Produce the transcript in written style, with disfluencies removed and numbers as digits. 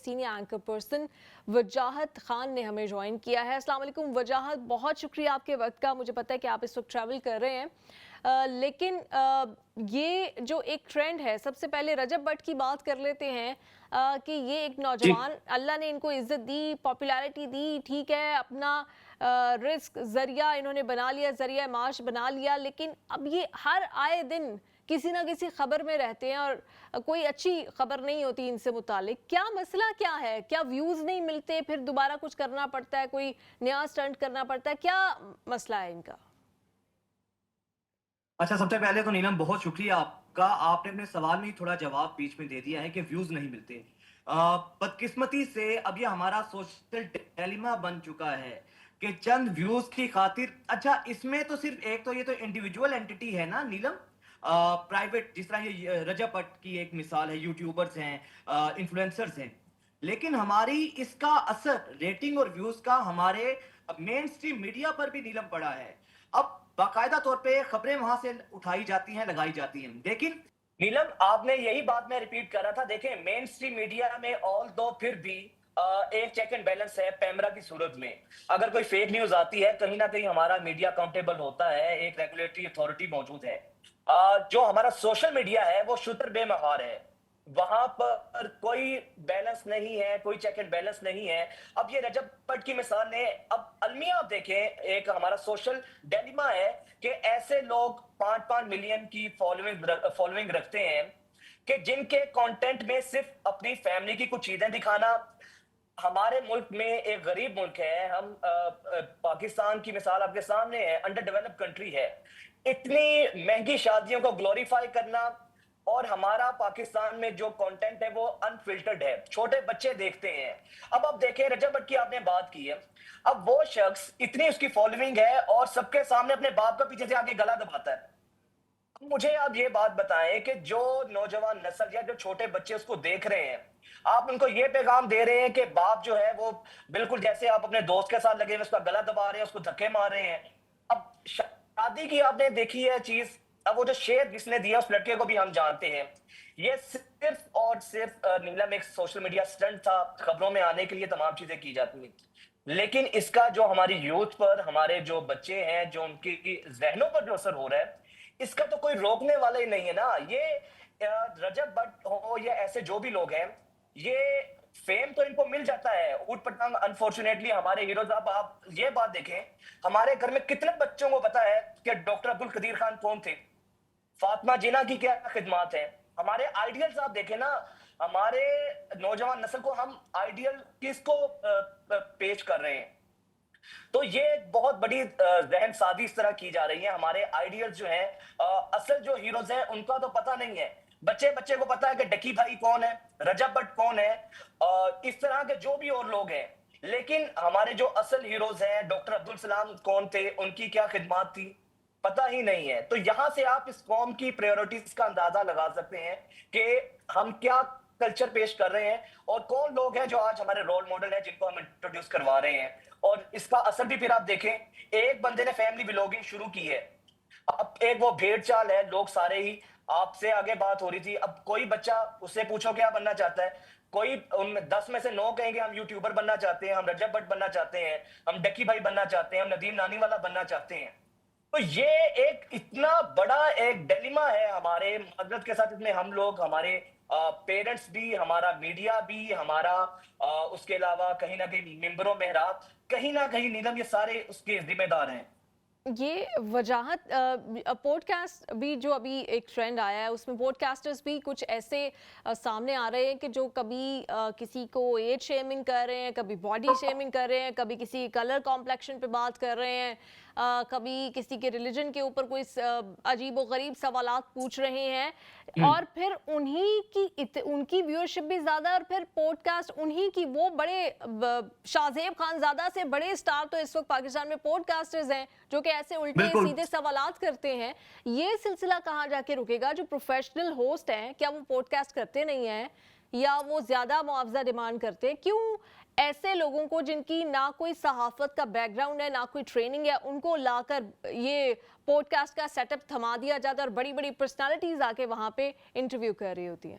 Senior anchor person وجاہت خان نے ہمیں join کیا ہے۔ السلام علیکم وجاہت، بہت شکریہ آپ کے وقت کا۔ مجھے پتہ ہے کہ آپ اس وقت ٹریول کر رہے ہیں، لیکن یہ جو ایک ٹرینڈ ہے، سب سے پہلے رجب بٹ کی بات کر لیتے ہیں کہ یہ ایک نوجوان، اللہ نے ان کو عزت دی، پاپولیرٹی دی، ٹھیک ہے، اپنا رزق ذریعہ انہوں نے بنا لیا، ذریعہ معاش بنا لیا، لیکن اب یہ ہر آئے دن کسی نہ کسی خبر میں رہتے ہیں اور کوئی اچھی خبر نہیں ہوتی ان سے متعلق۔ کیا مسئلہ کیا ہے؟ کیا ویوز نہیں ملتے، پھر دوبارہ کچھ کرنا پڑتا ہے، کوئی نیا سٹنٹ کرنا پڑتا ہے، کیا مسئلہ ہے ان کا؟ اچھا، سب سے پہلے تو نیلم بہت شکریہ آپ کا، آپ نے اپنے سوال میں تھوڑا جواب بیچ میں دے دیا ہے کہ ویوز نہیں ملتے۔ بدقسمتی سے اب یہ ہمارا سوشل ڈیلیما بن چکا ہے کہ چند ویوز کی خاطر، اچھا اس میں تو صرف ایک تو یہ تو انڈیویجول اینٹی ہے نا نیلم، پرائیویٹ، جس طرح یہ رجب بٹ کی ایک مثال ہے، یوٹیوبرز ہیں، انفلوئنسرز ہیں، لیکن ہماری اس کا اثر ریٹنگ اور ویوز کا ہمارے مین سٹریم میڈیا پر بھی نیلم پڑا ہے۔ اب باقاعدہ طور پہ خبریں وہاں سے اٹھائی جاتی ہیں، لگائی جاتی ہیں، لیکن نیلم آپ نے یہی بات میں ریپیٹ کر رہا تھا، دیکھیں مین سٹریم میڈیا میں آل دو پھر بھی ایک چیک اینڈ بیلنس ہے پیمرا کی صورت میں۔ اگر کوئی فیک نیوز آتی ہے، کہیں نہ کہیں ہمارا میڈیا اکاؤنٹیبل ہوتا ہے، ایک ریگولیٹری اتھارٹی موجود ہے۔ جو ہمارا سوشل میڈیا ہے وہ شتر بے مہار ہے، وہاں پر کوئی بیلنس نہیں ہے، کوئی چیک اینڈ بیلنس نہیں ہے۔ اب یہ رجب بٹ کی مثال نے، اب المیہ آپ دیکھیں، ایک ہمارا سوشل ڈیلیما ہے کہ ایسے لوگ 5 ملین کی فالوئنگ رکھتے ہیں کہ جن کے کانٹینٹ میں صرف اپنی فیملی کی کچھ چیزیں دکھانا۔ ہمارے ملک میں ایک غریب ملک ہے، ہم پاکستان کی مثال آپ کے سامنے ہے، انڈر ڈیولپ کنٹری ہے، اتنی مہنگی شادیوں کو گلوریفائی کرنا، اور ہمارا پاکستان میں جو کانٹینٹ ہے وہ انفلٹرڈ ہے، چھوٹے بچے دیکھتے ہیں۔ اب آپ دیکھیں رجب بٹ کی آپ نے بات کی ہے، اب وہ شخص اتنی اس کی فالوئنگ ہے اور سب کے سامنے اپنے باپ کا پیچھے سے آگے گلا دباتا ہے۔ مجھے آپ یہ بات بتائیں کہ جو نوجوان نسل یا جو چھوٹے بچے اس کو دیکھ رہے ہیں، آپ ان کو یہ پیغام دے رہے ہیں کہ باپ جو ہے وہ بالکل جیسے آپ اپنے دوست کے ساتھ لگے ہوئے اس کا گلا دبا رہے ہیں، اس کو دھکے مار رہے ہیں۔ اب شادی کی آپ نے دیکھی ہے چیز، اب وہ جو شیئر جس نے دیا اس لڑکے کو بھی ہم جانتے ہیں، یہ صرف اور صرف نیلم ایک سوشل میڈیا سٹنٹ تھا، خبروں میں آنے کے لیے تمام چیزیں کی جاتی ہیں، لیکن اس کا جو ہماری یوتھ پر، ہمارے جو بچے ہیں، جو ان کی ذہنوں پر جو اثر ہو رہا ہے، اس کا تو کوئی روکنے والا ہی نہیں ہے نا۔ یہ رجب بٹ ہو یا ایسے جو بھی لوگ ہیں، یہ فیم تو ان کو مل جاتا ہے اوٹ پٹانگ، انفارچونیٹلی ہمارے ہیروز۔ اب آپ یہ بات دیکھیں، ہمارے گھر میں کتنے بچوں کو پتا ہے کہ ڈاکٹر عبد القدیر خان کون تھے، فاطمہ جناح کی کیا خدمات ہیں۔ ہمارے آئیڈیلز آپ دیکھیں نا، ہمارے نوجوان نسل کو ہم آئیڈیل کس کو پیش کر رہے ہیں، تو یہ بہت بڑی ذہن سازی اس طرح کی جا رہی ہے۔ ہمارے آئیڈیل جو ہیں، اصل جو ہیروز ہیں ان کا تو پتہ نہیں ہے، بچے کو پتا ہے کہ ڈکی بھائی کون ہے، رجب بٹ کون ہے، اس طرح کے جو بھی اور لوگ ہیں، لیکن ہمارے جو اصل ہیروز ہیں، ڈاکٹر عبدالسلام کون تھے، ان کی کیا خدمات تھی، پتہ ہی نہیں ہے۔ تو یہاں سے آپ اس قوم کی پریورٹیز کا اندازہ لگا سکتے ہیں کہ ہم کیا کلچر پیش کر رہے ہیں، اور کون لوگ ہیں جو آج ہمارے رول ماڈل ہیں، جن کو ہم انٹروڈیوس کروا رہے ہیں۔ اور اس کا اثر بھی پھر آپ دیکھیں، ایک بندے نے فیملی بلاگنگ شروع کی ہے، اب ایک وہ بھیڑ چال ہے، لوگ سارے ہی، آپ سے آگے بات ہو رہی تھی، اب کوئی بچہ اس سے پوچھو کیا بننا چاہتا ہے، کوئی ان میں 10 میں سے 9 کہیں گے ہم یوٹیوبر بننا چاہتے ہیں، ہم رجب بٹ بننا چاہتے ہیں، ہم ڈکی بھائی بننا چاہتے ہیں، ہم ندیم نانی والا بننا چاہتے ہیں۔ تو یہ ایک اتنا بڑا ایک ڈیلیما ہے ہمارے معذرت کے ساتھ، اس میں ہم لوگ، ہمارے پیرنٹس بھی، ہمارا میڈیا بھی، ہمارا اس کے علاوہ کہیں نہ کہیں ممبروں محراب، کہیں نہ کہیں نیلم یہ سارے اس کے ذمہ دار ہیں۔ یہ وجاہت، پوڈ کاسٹ بھی جو ابھی ایک ٹرینڈ آیا ہے، اس میں پوڈ کاسٹرز بھی کچھ ایسے سامنے آ رہے ہیں کہ جو کبھی کسی کو ایج شیمنگ کر رہے ہیں، کبھی باڈی شیمنگ کر رہے ہیں، کبھی کسی کلر کمپلیکشن پہ بات کر رہے ہیں، کبھی کسی کے ریلیجن کے اوپر کوئی عجیب و غریب سوالات پوچھ رہے ہیں، اور پھر ان کی ویورشپ بھی زیادہ، اور پھر پوڈ کاسٹ انہی کی، وہ بڑے شاہزیب خان زادہ سے بڑے سٹار تو اس وقت پاکستان میں پوڈ کاسٹرز ہیں جو کہ ایسے الٹے بالکل سیدھے سوالات کرتے ہیں۔ یہ سلسلہ کہاں جا کے رکے گا؟ جو پروفیشنل ہوسٹ ہیں، کیا وہ پوڈ کاسٹ کرتے نہیں ہیں، یا وہ زیادہ معاوضہ ڈیمانڈ کرتے؟ کیوں ایسے لوگوں کو جن کی نہ کوئی صحافت کا بیک گراؤنڈ ہے، نہ کوئی ٹریننگ ہے، ان کو لا کر یہ پوڈ کاسٹ کا سیٹ اپ تھما دیا جاتا ہے اور بڑی بڑی پرسنالٹیز آ کے وہاں پہ انٹرویو کر رہی ہوتی ہیں؟